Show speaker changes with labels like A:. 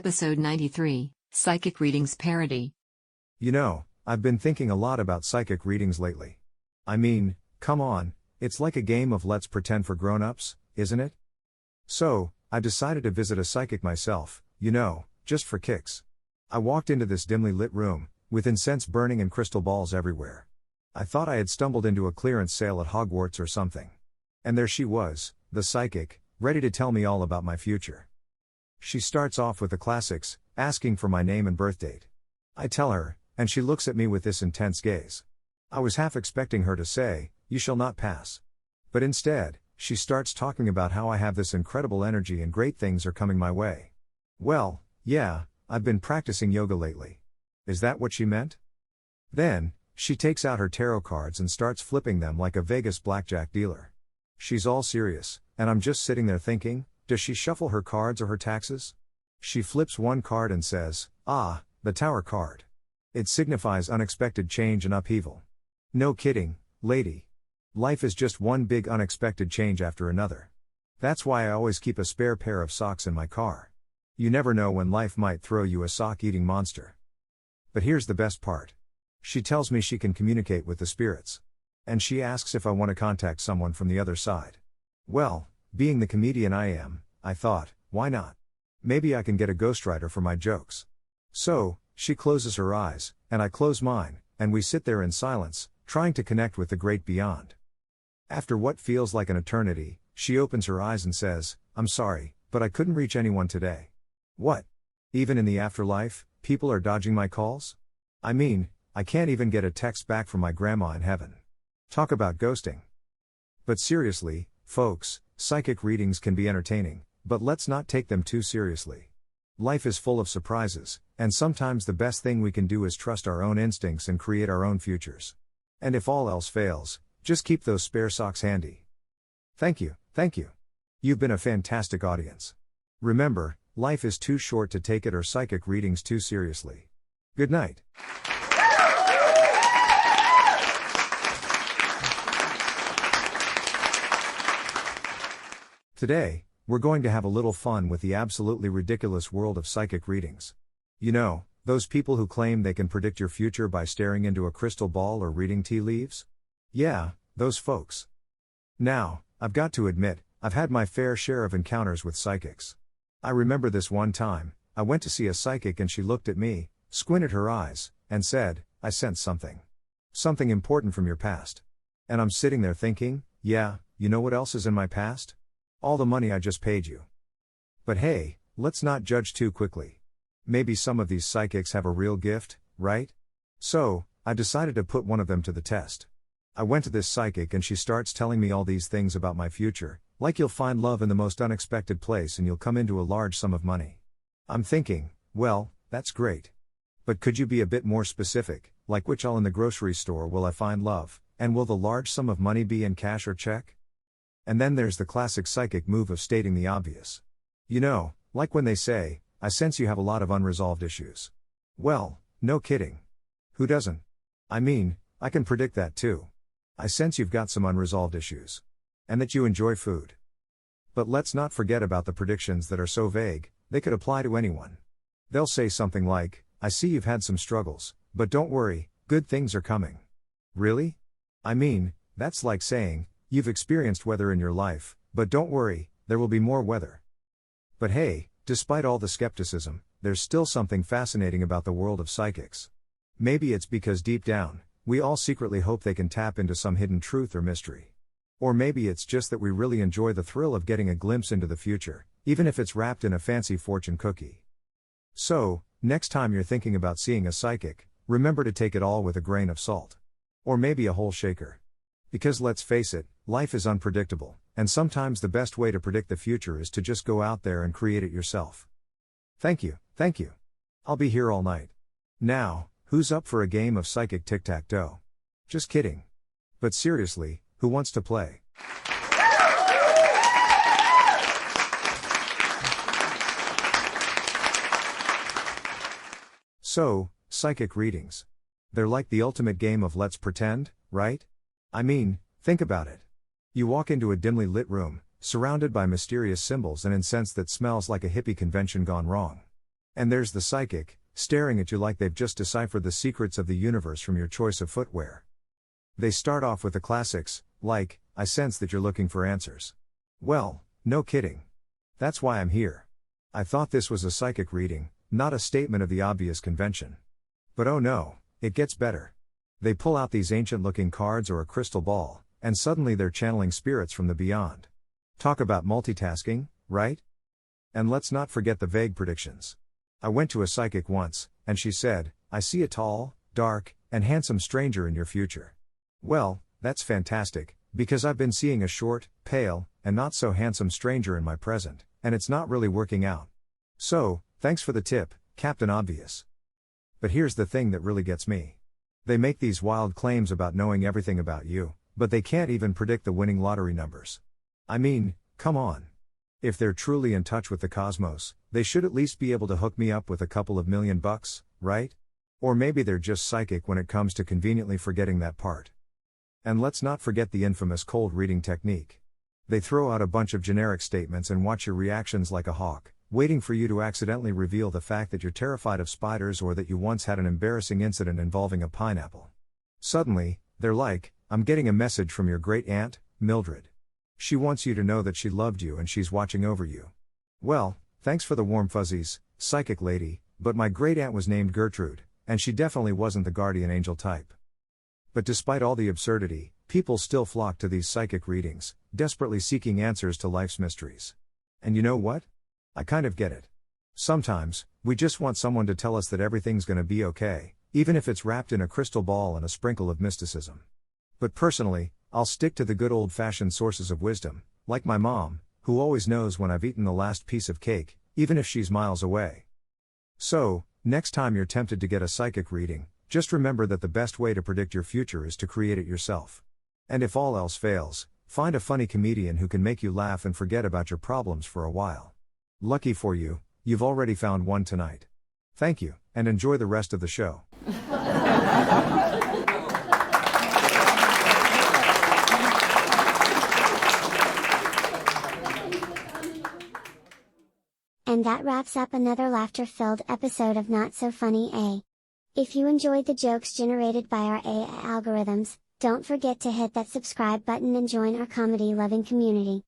A: Episode 93, Psychic Readings Parody.
B: You know, I've been thinking a lot about psychic readings lately. I mean, come on, it's like a game of let's pretend for grown-ups, isn't it? So, I decided to visit a psychic myself, just for kicks. I walked into this dimly lit room, with incense burning and crystal balls everywhere. I thought I had stumbled into a clearance sale at Hogwarts or something. And there she was, the psychic, ready to tell me all about my future. She starts off with the classics, asking for my name and birth date. I tell her, and she looks at me with this intense gaze. I was half expecting her to say, "You shall not pass." But instead, she starts talking about how I have this incredible energy and great things are coming my way. Well, yeah, I've been practicing yoga lately. Is that what she meant? Then, she takes out her tarot cards and starts flipping them like a Vegas blackjack dealer. She's all serious, and I'm just sitting there thinking, does she shuffle her cards or her taxes? She flips one card and says, the Tower card. It signifies unexpected change and upheaval. No kidding, lady. Life is just one big unexpected change after another. That's why I always keep a spare pair of socks in my car. You never know when life might throw you a sock-eating monster. But here's the best part. She tells me she can communicate with the spirits. And she asks if I want to contact someone from the other side. Well, being the comedian I am, I thought, why not? Maybe I can get a ghostwriter for my jokes. So, she closes her eyes, and I close mine, and we sit there in silence, trying to connect with the great beyond. After what feels like an eternity, she opens her eyes and says, "I'm sorry, but I couldn't reach anyone today." What? Even in the afterlife, people are dodging my calls? I mean, I can't even get a text back from my grandma in heaven. Talk about ghosting. But seriously, folks, psychic readings can be entertaining, but let's not take them too seriously. Life is full of surprises, and sometimes the best thing we can do is trust our own instincts and create our own futures. And if all else fails, just keep those spare socks handy. Thank you. You've been a fantastic audience. Remember, life is too short to take it or psychic readings too seriously. Good night. Today, we're going to have a little fun with the absolutely ridiculous world of psychic readings. You know, those people who claim they can predict your future by staring into a crystal ball or reading tea leaves? Yeah, those folks. Now, I've got to admit, I've had my fair share of encounters with psychics. I remember this one time, I went to see a psychic and she looked at me, squinted her eyes, and said, "I sense something. Something important from your past." And I'm sitting there thinking, yeah, you know what else is in my past? All the money I just paid you. But hey, let's not judge too quickly. Maybe some of these psychics have a real gift, right? So, I decided to put one of them to the test. I went to this psychic and she starts telling me all these things about my future, like you'll find love in the most unexpected place and you'll come into a large sum of money. I'm thinking, well, that's great. But could you be a bit more specific, like which aisle in the grocery store will I find love, and will the large sum of money be in cash or check? And then there's the classic psychic move of stating the obvious. You know, like when they say, "I sense you have a lot of unresolved issues." Well, no kidding. Who doesn't? I mean, I can predict that too. I sense you've got some unresolved issues. And that you enjoy food. But let's not forget about the predictions that are so vague, they could apply to anyone. They'll say something like, "I see you've had some struggles, but don't worry, good things are coming." Really? I mean, that's like saying, "You've experienced weather in your life, but don't worry, there will be more weather." But hey, despite all the skepticism, there's still something fascinating about the world of psychics. Maybe it's because deep down, we all secretly hope they can tap into some hidden truth or mystery. Or maybe it's just that we really enjoy the thrill of getting a glimpse into the future, even if it's wrapped in a fancy fortune cookie. So, next time you're thinking about seeing a psychic, remember to take it all with a grain of salt. Or maybe a whole shaker. Because let's face it, life is unpredictable, and sometimes the best way to predict the future is to just go out there and create it yourself. Thank you. I'll be here all night. Now, who's up for a game of psychic tic-tac-toe? Just kidding. But seriously, who wants to play? So, psychic readings. They're like the ultimate game of let's pretend, right? I mean, think about it. You walk into a dimly lit room, surrounded by mysterious symbols and incense that smells like a hippie convention gone wrong. And there's the psychic, staring at you like they've just deciphered the secrets of the universe from your choice of footwear. They start off with the classics, like, I sense that you're looking for answers. Well, no kidding. That's why I'm here. I thought this was a psychic reading, not a statement of the obvious convention. But oh no, it gets better. They pull out these ancient-looking cards or a crystal ball, and suddenly they're channeling spirits from the beyond. Talk about multitasking, right? And let's not forget the vague predictions. I went to a psychic once, and she said, I see a tall, dark, and handsome stranger in your future. Well, that's fantastic, because I've been seeing a short, pale, and not so handsome stranger in my present, and it's not really working out. So, thanks for the tip, Captain Obvious. But here's the thing that really gets me. They make these wild claims about knowing everything about you, but they can't even predict the winning lottery numbers. I mean, come on. If they're truly in touch with the cosmos, they should at least be able to hook me up with a couple of $1,000,000, right? Or maybe they're just psychic when it comes to conveniently forgetting that part. And let's not forget the infamous cold reading technique. They throw out a bunch of generic statements and watch your reactions like a hawk, waiting for you to accidentally reveal the fact that you're terrified of spiders or that you once had an embarrassing incident involving a pineapple. Suddenly, they're like, I'm getting a message from your great aunt, Mildred. She wants you to know that she loved you and she's watching over you. Well, thanks for the warm fuzzies, psychic lady, but my great aunt was named Gertrude, and she definitely wasn't the guardian angel type. But despite all the absurdity, people still flock to these psychic readings, desperately seeking answers to life's mysteries. And you know what? I kind of get it. Sometimes, we just want someone to tell us that everything's gonna be okay, even if it's wrapped in a crystal ball and a sprinkle of mysticism. But personally, I'll stick to the good old-fashioned sources of wisdom, like my mom, who always knows when I've eaten the last piece of cake, even if she's miles away. So, next time you're tempted to get a psychic reading, just remember that the best way to predict your future is to create it yourself. And if all else fails, find a funny comedian who can make you laugh and forget about your problems for a while. Lucky for you, you've already found one tonight. Thank you, and enjoy the rest of the show.
C: And that wraps up another laughter-filled episode of Not So Funny A. If you enjoyed the jokes generated by our AI algorithms, don't forget to hit that subscribe button and join our comedy-loving community.